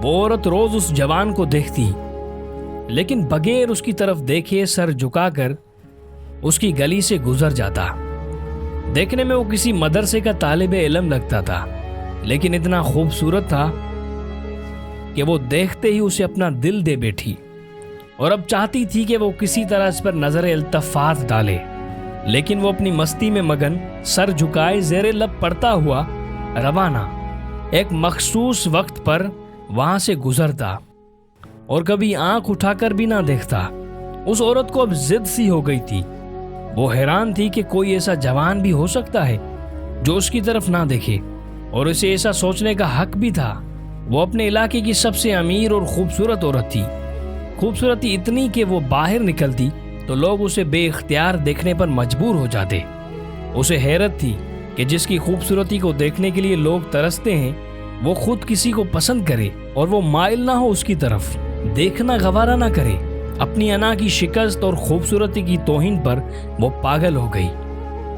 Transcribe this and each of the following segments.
وہ عورت روز اس جوان کو دیکھتی، لیکن بغیر اس کی طرف دیکھے سر جھکا کر اس کی گلی سے گزر جاتا۔ دیکھنے میں وہ کسی مدرسے کا طالب علم لگتا تھا، لیکن اتنا خوبصورت تھا کہ وہ دیکھتے ہی اسے اپنا دل دے بیٹھی، اور اب چاہتی تھی کہ وہ کسی طرح اس پر نظر التفات ڈالے، لیکن وہ اپنی مستی میں مگن سر جھکائے زیر لب پڑتا ہوا روانہ ایک مخصوص وقت پر وہاں سے گزرتا اور کبھی آنکھ اٹھا کر بھی نہ دیکھتا۔ اس عورت کو اب ضد سی ہو گئی تھی۔ وہ حیران تھی کہ کوئی ایسا جوان بھی ہو سکتا ہے جو اس کی طرف نہ دیکھے، اور اسے ایسا سوچنے کا حق بھی تھا۔ وہ اپنے علاقے کی سب سے امیر اور خوبصورت عورت تھی، خوبصورتی اتنی کہ وہ باہر نکلتی تو لوگ اسے بے اختیار دیکھنے پر مجبور ہو جاتے۔ اسے حیرت تھی کہ جس کی خوبصورتی کو دیکھنے کے لیے لوگ ترستے ہیں وہ خود کسی کو پسند کرے اور وہ مائل نہ ہو اس کی طرف، دیکھنا گوارا نہ کرے۔ اپنی انا کی شکست اور خوبصورتی کی توہین پر وہ پاگل ہو گئی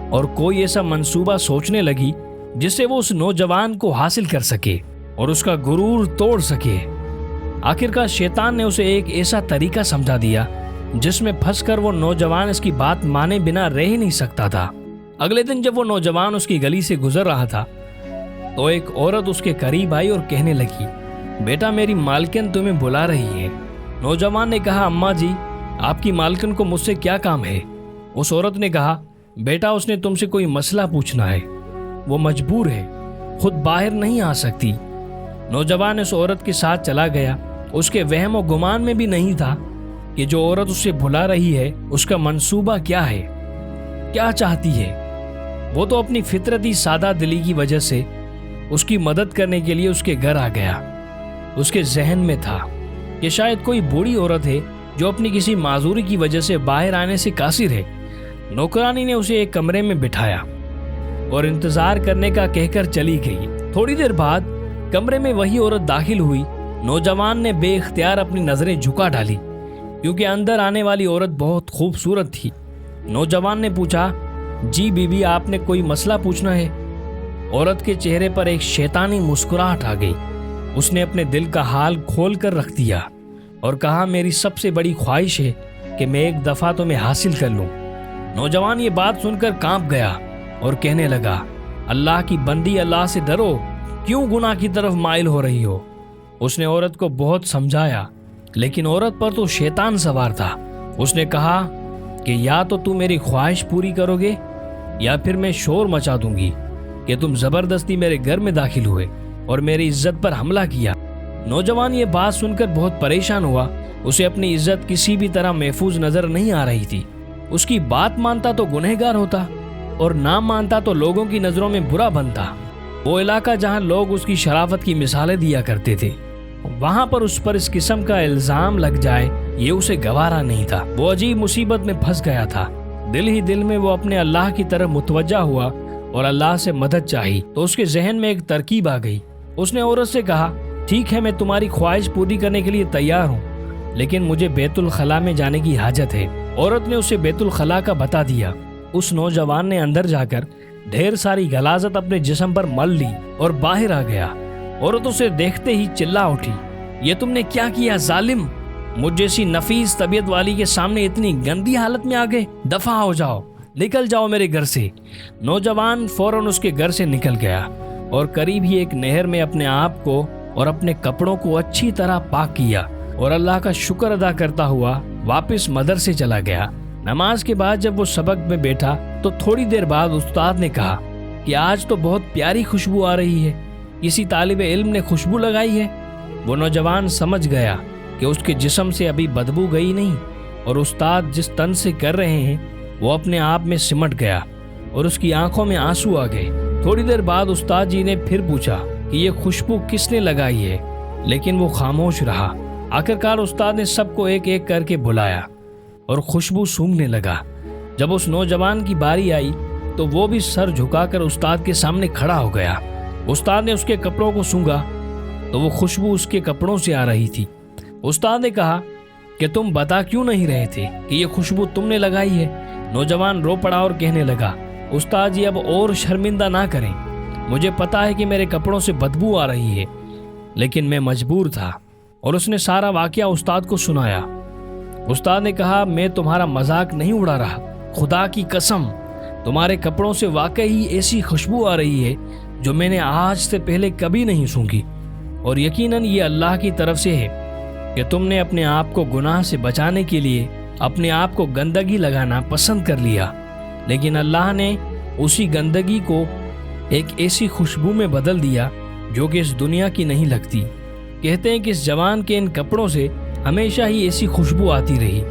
اور کوئی ایسا منصوبہ سوچنے لگی جس سے وہ اس نوجوان کو حاصل کر سکے اور اس کا غرور توڑ سکے۔ آخرکار شیطان نے اسے ایک ایسا طریقہ سمجھا دیا جس میں پھنس کر وہ نوجوان اس کی بات مانے بنا رہ ہی نہیں سکتا تھا۔ اگلے دن جب وہ نوجوان اس کی گلی سے گزر رہا تھا تو ایک عورت اس کے قریب آئی اور کہنے لگی، بیٹا میری مالکن تمہیں بلا رہی ہے۔ نوجوان نے کہا، اماں جی آپ کی مالکن کو مجھ سے کیا کام ہے؟ اس عورت نے کہا، بیٹا اس نے تم سے کوئی مسئلہ پوچھنا ہے، وہ مجبور ہے، خود باہر نہیں آ سکتی۔ نوجوان اس عورت کے ساتھ چلا گیا۔ اس کے وہم و گمان میں بھی نہیں تھا کہ جو عورت اسے بھلا رہی ہے اس کا منصوبہ کیا ہے، کیا چاہتی ہے۔ وہ تو اپنی فطرتی سادہ دلی کی وجہ سے اس کی مدد کرنے کے لیے اس کے گھر آ گیا۔ اس کے ذہن میں تھا کہ شاید کوئی بوڑھی عورت ہے جو اپنی کسی معذوری کی وجہ سے باہر آنے سے قاصر ہے۔ نوکرانی نے اسے ایک کمرے میں بٹھایا اور انتظار کرنے کا کہہ کر چلی گئی۔ تھوڑی دیر بعد کمرے میں وہی عورت داخل ہوئی۔ نوجوان نے بے اختیار اپنی نظریں جھکا ڈالی کیونکہ اندر آنے والی عورت بہت خوبصورت تھی۔ نوجوان نے پوچھا، جی بی بی آپ نے کوئی مسئلہ پوچھنا ہے؟ عورت کے چہرے پر ایک شیطانی مسکراہٹ آ گئی۔ اس نے اپنے دل کا حال کھول کر رکھ دیا اور کہا، میری سب سے بڑی خواہش ہے کہ میں ایک دفعہ تمہیں حاصل کر لوں۔ نوجوان یہ بات سن کر کانپ گیا اور کہنے لگا، اللہ کی بندی اللہ سے ڈرو، کیوں گناہ کی طرف مائل ہو رہی ہو؟ اس نے عورت کو بہت سمجھایا لیکن عورت پر تو شیطان سوار تھا۔ اس نے کہا کہ یا تو تم میری خواہش پوری کرو گے یا پھر میں شور مچا دوں گی کہ تم زبردستی میرے گھر میں داخل ہوئے اور میری عزت پر حملہ کیا۔ نوجوان یہ بات سن کر بہت پریشان ہوا۔ اسے اپنی عزت کسی بھی طرح محفوظ نظر نہیں آ رہی تھی۔ اس کی بات مانتا تو گنہگار ہوتا اور نہ مانتا تو لوگوں کی نظروں میں برا بنتا۔ وہ علاقہ جہاں لوگ اس کی شرافت کی مثالیں دیا کرتے تھے، وہاں پر اس پر اس قسم کا الزام لگ جائے یہ اسے گوارا نہیں تھا۔ وہ عجیب مصیبت میں پھنس گیا تھا۔ دل ہی دل میں وہ اپنے اللہ کی طرف متوجہ ہوا اور اللہ سے مدد چاہی تو اس کے ذہن میں ایک ترکیب آ گئی۔ اس نے عورت سے کہا، ٹھیک ہے میں تمہاری خواہش پوری کرنے کے لیے تیار ہوں، لیکن مجھے بیت الخلاء میں جانے کی حاجت ہے۔ عورت نے اسے بیت الخلاء کا بتا دیا۔ اس نوجوان نے اندر جا کر ڈھیر ساری غلاظت اپنے جسم پر مل لی اور باہر آ گیا۔ عورت اسے دیکھتے ہی چلا اٹھی، یہ تم نے کیا کیا ظالم؟ مجھ جیسی نفیس طبیعت والی کے سامنے اتنی گندی حالت میں آ گئے، دفع ہو جاؤ، نکل جاؤ میرے گھر سے۔ نوجوان فوراً اس کے گھر سے نکل گیا اور قریب ہی ایک نہر میں اپنے آپ کو اور اپنے کپڑوں کو اچھی طرح پاک کیا اور اللہ کا شکر ادا کرتا ہوا واپس مدرسے چلا گیا۔ نماز کے بعد جب وہ سبق میں بیٹھا تو تھوڑی دیر بعد استاد نے کہا کہ آج تو بہت پیاری خوشبو آ رہی ہے، کسی طالب علم نے خوشبو لگائی ہے۔ وہ نوجوان سمجھ گیا کہ اس کے جسم سے ابھی بدبو گئی نہیں اور استاد جس تن سے کر رہے ہیں وہ اپنے آپ میں سمٹ گیا اور اس کی آنکھوں میں آنسو آ گئے۔ تھوڑی دیر بعد استاد جی نے پھر پوچھا کہ یہ خوشبو کس نے لگائی ہے، لیکن وہ خاموش رہا۔ آخرکار استاد نے سب کو ایک ایک کر کے بلایا اور خوشبو سونگھنے لگا۔ جب اس نوجوان کی باری آئی تو وہ بھی سر جھکا کر استاد کے سامنے کھڑا ہو گیا۔ استاد نے اس کے کپڑوں کو سونگھا تو وہ خوشبو اس کے کپڑوں سے آ رہی تھی۔ استاد نے کہا کہ تم بتا کیوں نہیں رہے تھے کہ یہ خوشبو تم نے لگائی ہے؟ نوجوان رو پڑا اور کہنے لگا، استاد جی اب اور شرمندہ نہ کریں، مجھے پتا ہے کہ میرے کپڑوں سے بدبو آ رہی ہے، لیکن میں مجبور تھا اور اس نے سارا واقعہ استاد کو سنایا۔ استاد نے کہا میں تمہارا مذاق نہیں اڑا رہا، خدا کی قسم تمہارے کپڑوں سے واقعی ایسی خوشبو آ رہی ہے جو میں نے آج سے پہلے کبھی نہیں سونگھی، اور یقیناً یہ اللہ کی طرف سے ہے کہ تم نے اپنے آپ کو گناہ سے بچانے کے لیے اپنے آپ کو گندگی لگانا پسند کر لیا، لیکن اللہ نے اسی گندگی کو ایک ایسی خوشبو میں بدل دیا جو کہ اس دنیا کی نہیں لگتی۔ کہتے ہیں کہ اس جوان کے ان کپڑوں سے ہمیشہ ہی ایسی خوشبو آتی رہی